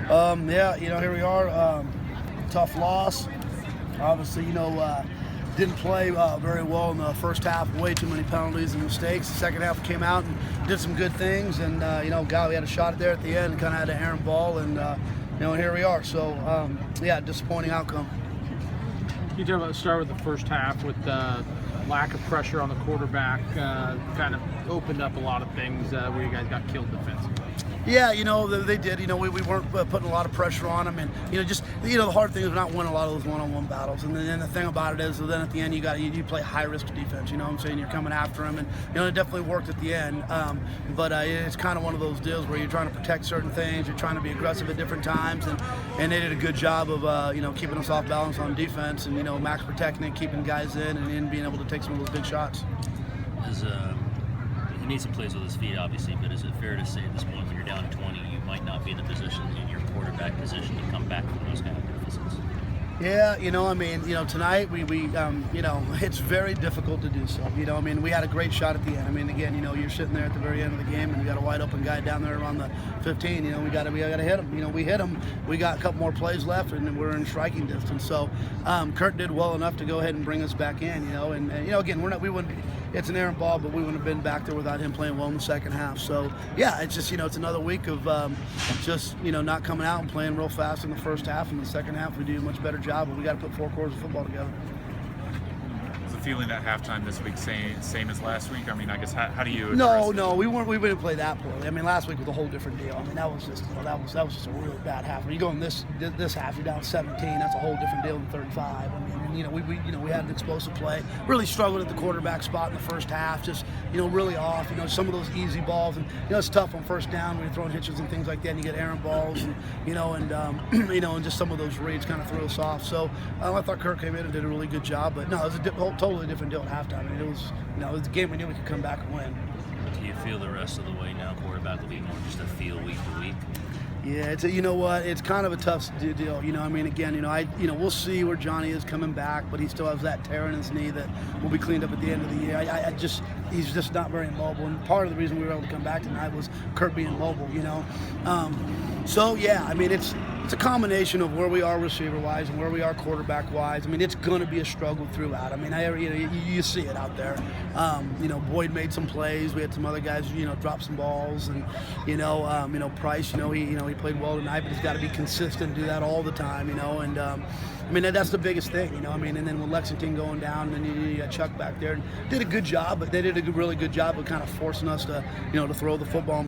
Yeah, here we are. Tough loss. Obviously, didn't play very well in the first half. Way too many penalties and mistakes. The second half came out and did some good things. And, God, we had a shot there at the end and kind of had an errant ball. And, here we are. So, yeah, disappointing outcome. You start with the first half with lack of pressure on the quarterback, kind of opened up a lot of things where you guys got killed defensively. Yeah, they did. We weren't putting a lot of pressure on them, and the hard thing is we're not winning a lot of those one-on-one battles. And then the thing about it is, then at the end you play high-risk defense. You know what I'm saying? You're coming after them, and it definitely worked at the end. But it's kind of one of those deals where you're trying to protect certain things, you're trying to be aggressive at different times, and they did a good job of keeping us off balance on defense, and max protecting it, keeping guys in, and being able to take some of those big shots. He needs some plays with his feet, obviously, but is it fair to say at this point when you're down 20, you might not be in a position, in your quarterback position, to come back from those kind of deficits? Yeah, tonight we it's very difficult to do so. We had a great shot at the end. Again, you're sitting there at the very end of the game and we got a wide open guy down there around the 15. We got to hit him. We hit him. We got a couple more plays left and we're in striking distance. So Kurt did well enough to go ahead and bring us back in. Again, we wouldn't. It's an errant ball, but we wouldn't have been back there without him playing well in the second half. So, yeah, it's just, it's another week of not coming out and playing real fast in the first half. In the second half, we do a much better job, but we got to put 4 quarters of football together. Was the feeling at halftime this week same as last week? I guess, how do you address No, we didn't play that poorly. Last week was a whole different deal. That was just, that was just a really bad half. When you go in this half, you're down 17. That's a whole different deal than 35. We had an explosive play. Really struggled at the quarterback spot in the first half. Just really off. Some of those easy balls, and it's tough on first down when you're throwing hitches and things like that. And you get errant balls, and and just some of those reads kind of threw us off. So I thought Kirk came in and did a really good job. But no, it was a totally different deal at halftime. It was a game we knew we could come back and win. Do you feel the rest of the way now quarterback will be more just a feel week to week? Yeah, it's kind of a tough deal. Again, we'll see where Johnny is coming back, but he still has that tear in his knee that will be cleaned up at the end of the year. He's just not very mobile, and part of the reason we were able to come back tonight was Kurt being mobile. So yeah, it's a combination of where we are receiver-wise and where we are quarterback-wise. It's going to be a struggle throughout. You see it out there. Boyd made some plays. We had some other guys, drop some balls, and Price, he played well tonight, but he's got to be consistent, do that all the time, and that's the biggest thing, and then with Lexington going down, and then you got Chuck back there, and did a good job, but they did a really good job of kind of forcing us to, to throw the football.